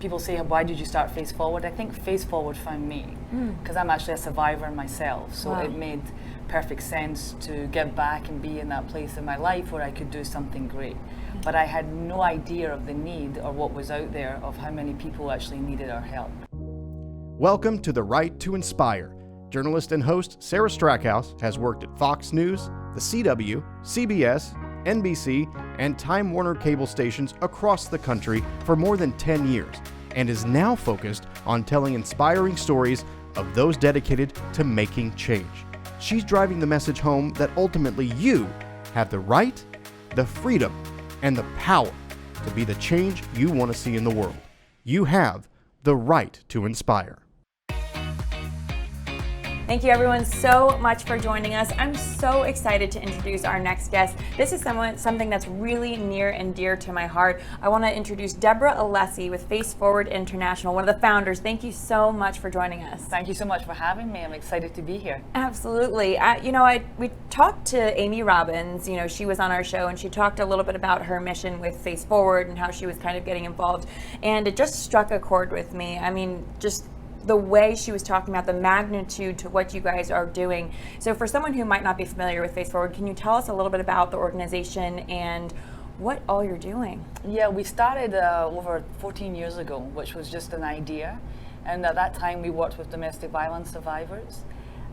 people say, why did you start Face Forward? I think Face Forward found me because I'm actually a survivor myself. So Wow. it made perfect sense to give back and be in that place in my life where I could do something great. But I had no idea of the need or what was out there of how many people actually needed our help. Welcome to The Right to Inspire. Journalist and host Sarah Strackhouse has worked at Fox News, the CW, CBS, NBC, and Time Warner cable stations across the country for more than 10 years and is now focused on telling inspiring stories of those dedicated to making change. She's driving the message home that ultimately you have the right, the freedom, and the power to be the change you want to see in the world. You have the right to inspire. Thank you everyone so much for joining us. I'm so excited to introduce our next guest. This is something that's really near and dear to my heart. I want to introduce Deborah Alessi with Face Forward International, one of the founders. Thank you so much for joining us. Thank you so much for having me. I'm excited to be here. Absolutely. We talked to Amy Robbins. She was on our show and she talked a little bit about her mission with Face Forward and how she was kind of getting involved. And it just struck a chord with me. I mean, just the way she was talking about the magnitude to what you guys are doing. So for someone who might not be familiar with Face Forward, can you tell us a little bit about the organization and what all you're doing? Yeah, we started over 14 years ago, which was just an idea. And at that time, we worked with domestic violence survivors.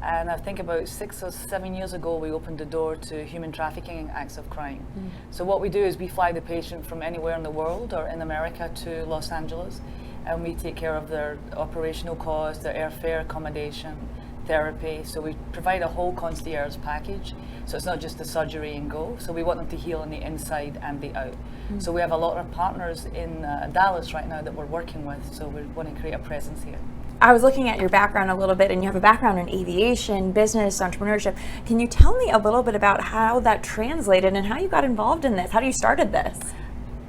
And I think about 6 or 7 years ago, we opened the door to human trafficking acts of crime. So what we do is we fly the patient from anywhere in the world or in America to Los Angeles, and we take care of their operational costs, their airfare, accommodation, therapy. So we provide a whole concierge package. So it's not just the surgery and go. So we want them to heal on the inside and the out. So we have a lot of partners in Dallas right now that we're working with. So we want to create a presence here. I was looking at your background a little bit, and you have a background in aviation, business, entrepreneurship. Can you tell me a little bit about how that translated and how you got involved in this? How you started this?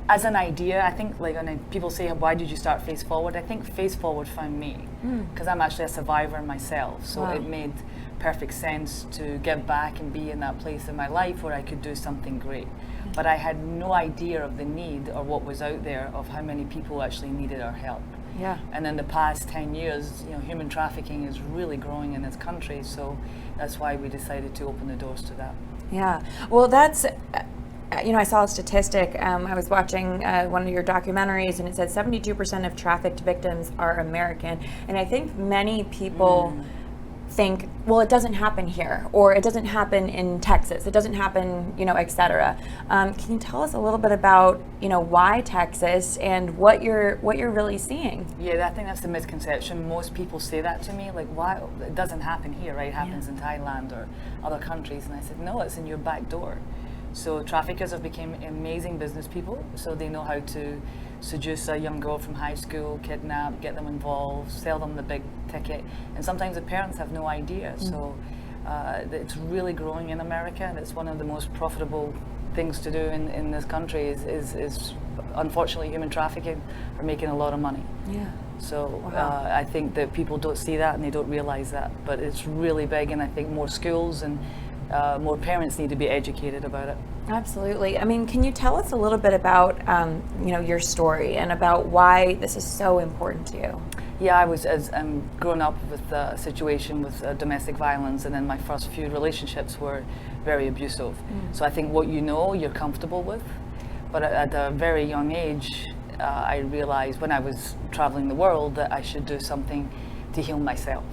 As an idea, I think when people say, why did you start Face Forward? I think Face Forward found me because I'm actually a survivor myself. So Wow. it made perfect sense to give back and be in that place in my life where I could do something great. But I had no idea of the need or what was out there of how many people actually needed our help. Yeah. And in the past 10 years, human trafficking is really growing in this country. So that's why we decided to open the doors to that. Yeah. Well, that's... I saw a statistic. I was watching one of your documentaries, and it said 72% of trafficked victims are American. And I think many people think, well, it doesn't happen here, or it doesn't happen in Texas. It doesn't happen, et cetera. Can you tell us a little bit about, why Texas and what you're really seeing? Yeah, I think that's the misconception. Most people say that to me, like, why? It doesn't happen here, right? It happens in Thailand or other countries. And I said, no, it's in your back door. So traffickers have become amazing business people. So they know how to seduce a young girl from high school, kidnap, get them involved, sell them the big ticket. And sometimes the parents have no idea. So it's really growing in America, and it's one of the most profitable things to do in this country is unfortunately human trafficking are making a lot of money. Yeah. So Wow. I think that people don't see that and they don't realize that, but it's really big, and I think more schools and more parents need to be educated about it. Absolutely. I mean, can you tell us a little bit about, your story and about why this is so important to you? Yeah, I was growing up with a situation with domestic violence, and then my first few relationships were very abusive. So I think what you're comfortable with. But at a very young age, I realized when I was traveling the world that I should do something to heal myself.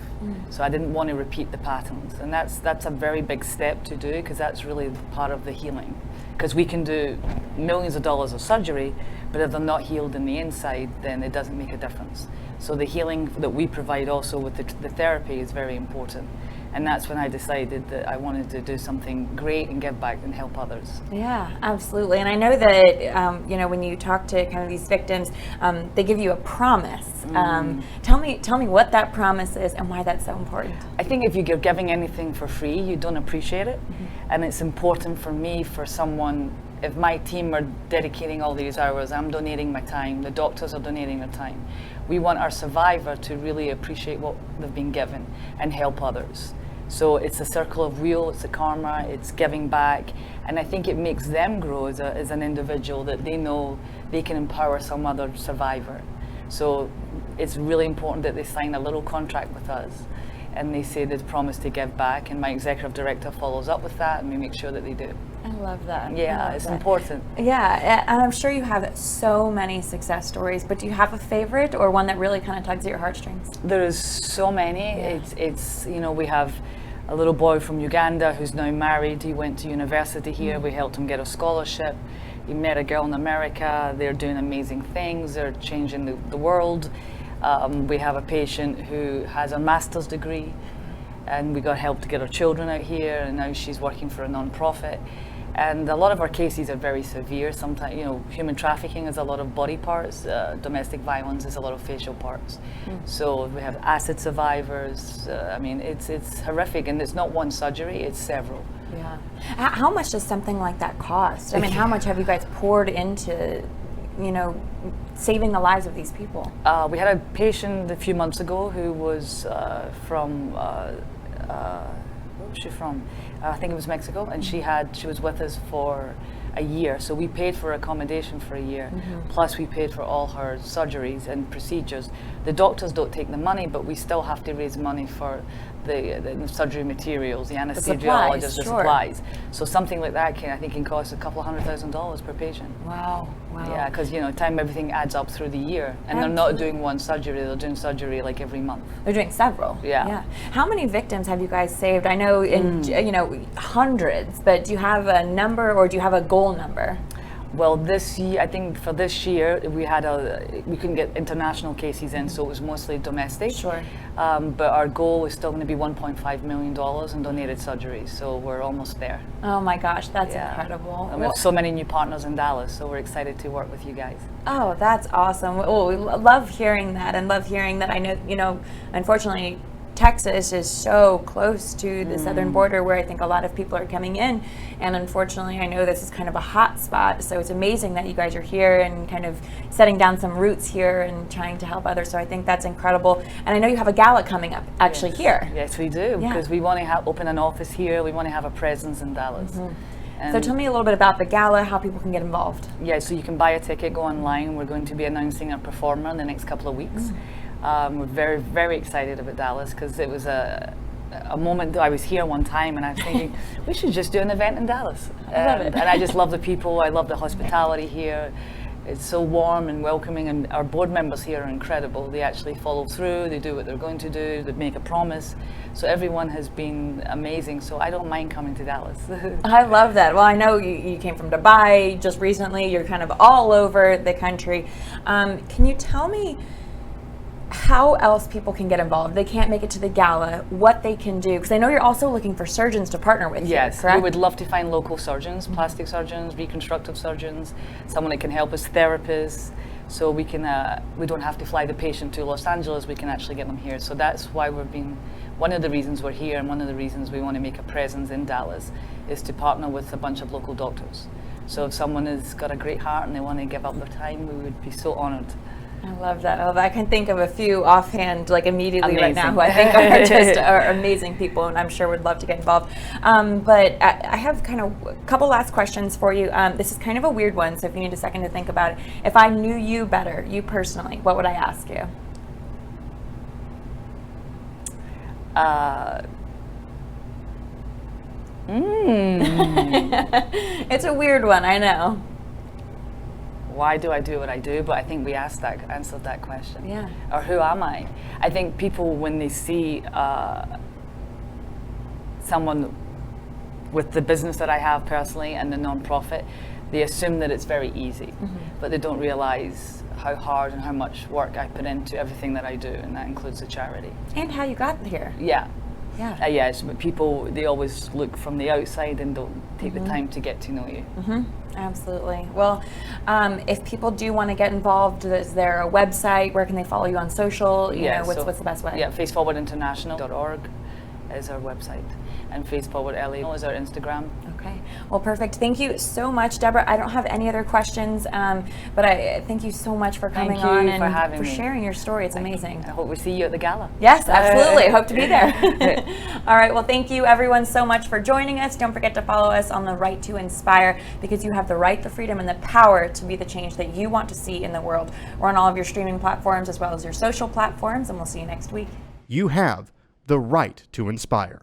So I didn't want to repeat the patterns, and that's a very big step to do, because that's really part of the healing. Because we can do millions of dollars of surgery, but if they're not healed in the inside, then it doesn't make a difference. So the healing that we provide also with the therapy is very important. And that's when I decided that I wanted to do something great and give back and help others. Yeah, absolutely. And I know that, when you talk to kind of these victims, they give you a promise. Tell me what that promise is and why that's so important. I think if you're giving anything for free, you don't appreciate it. And it's important for me, for someone, if my team are dedicating all these hours, I'm donating my time, the doctors are donating their time. We want our survivor to really appreciate what they've been given and help others. So it's a circle of wheel, it's a karma, it's giving back. And I think it makes them grow as an individual, that they know they can empower some other survivor. So it's really important that they sign a little contract with us, and they say they promise to give back, and my executive director follows up with that, and we make sure that they do. I love that. Yeah, it's important. Yeah, and I'm sure you have so many success stories, but do you have a favorite or one that really kind of tugs at your heartstrings? There is so many. Yeah. It's we have a little boy from Uganda who's now married. He went to university here. We helped him get a scholarship. He met a girl in America. They're doing amazing things. They're changing the world. We have a patient who has a master's degree, and we got help to get her children out here, and now she's working for a non-profit. And a lot of our cases are very severe. Sometimes, human trafficking is a lot of body parts. Domestic violence is a lot of facial parts. So we have acid survivors. It's horrific, and it's not one surgery, it's several. Yeah. How much does something like that cost? I mean, how much have you guys poured into, saving the lives of these people? We had a patient a few months ago who was from, where was she from? I think it was Mexico, and she was with us for a year. So we paid for accommodation for a year, plus we paid for all her surgeries and procedures. The doctors don't take the money, but we still have to raise money for the surgery materials, the anesthesiologist, the supplies. So something like that can cost $200,000 per patient. Wow. Yeah, because time everything adds up through the year, and Absolutely. they're not doing one surgery; they're doing surgery like every month. They're doing several. Yeah. How many victims have you guys saved? I know hundreds, but do you have a number or do you have a goal number? Well, this year, I think for this year, we couldn't get international cases in, so it was mostly domestic. Sure. But our goal is still going to be $1.5 million in donated surgeries, so we're almost there. Oh my gosh, that's incredible. And we have so many new partners in Dallas, so we're excited to work with you guys. Oh, that's awesome. Oh, we love hearing that, and love hearing that. I know, unfortunately, Texas is so close to the southern border where I think a lot of people are coming in, and unfortunately I know this is kind of a hot spot, so it's amazing that you guys are here and kind of setting down some roots here and trying to help others, so I think that's incredible. And I know you have a gala coming up actually here. Yes, we do, because we want to open an office here, we want to have a presence in Dallas. So tell me a little bit about the gala, how people can get involved. Yeah, so you can buy a ticket, go online. We're going to be announcing a performer in the next couple of weeks. We're very, very excited about Dallas because it was a moment that I was here one time and I was thinking, we should just do an event in Dallas. I love it. And I just love the people. I love the hospitality here. It's so warm and welcoming, and our board members here are incredible. They actually follow through, they do what they're going to do, they make a promise. So everyone has been amazing, so I don't mind coming to Dallas. I love that. Well, I know you came from Dubai just recently, you're kind of all over the country. Can you tell me how else people can get involved? They can't make it to the gala, what they can do, because I know you're also looking for surgeons to partner with. Yes, correct? we would love to find local surgeons, plastic surgeons, reconstructive surgeons, someone that can help us, therapists, so we can we don't have to fly the patient to Los Angeles, we can actually get them here. So that's why one of the reasons we're here, and one of the reasons we want to make a presence in Dallas is to partner with a bunch of local doctors. So if someone has got a great heart and they want to give up their time, we would be so honored. I love that. I can think of a few offhand, like immediately Amazing. right now, who I think are just amazing people, and I'm sure would love to get involved. But I have kind of a couple last questions for you. This is kind of a weird one, so if you need a second to think about it. If I knew you better, you personally, what would I ask you? It's a weird one, I know. Why do I do what I do? But I think we answered that question. Yeah. Or who am I? I think people, when they see someone with the business that I have personally and the non-profit, they assume that it's very easy, but they don't realize how hard and how much work I put into everything that I do, and that includes the charity. And how you got here. Yeah. Yeah. Yes, but people, they always look from the outside and don't take the time to get to know you. Absolutely. Well, if people do want to get involved, is there a website? Where can they follow you on social? You know, what's the best way? Yeah, faceforwardinternational.org is our website, and faceforwardla is our Instagram. Okay. Well, perfect. Thank you so much, Deborah. I don't have any other questions, but I thank you so much for coming Thank you on for and having for me. sharing your story. It's amazing. I hope we see you at the gala. Yes, absolutely. Hope to be there. All right. Well, thank you everyone so much for joining us. Don't forget to follow us on The Right to Inspire, because you have the right, the freedom, and the power to be the change that you want to see in the world. We're on all of your streaming platforms as well as your social platforms, and we'll see you next week. You have the right to inspire.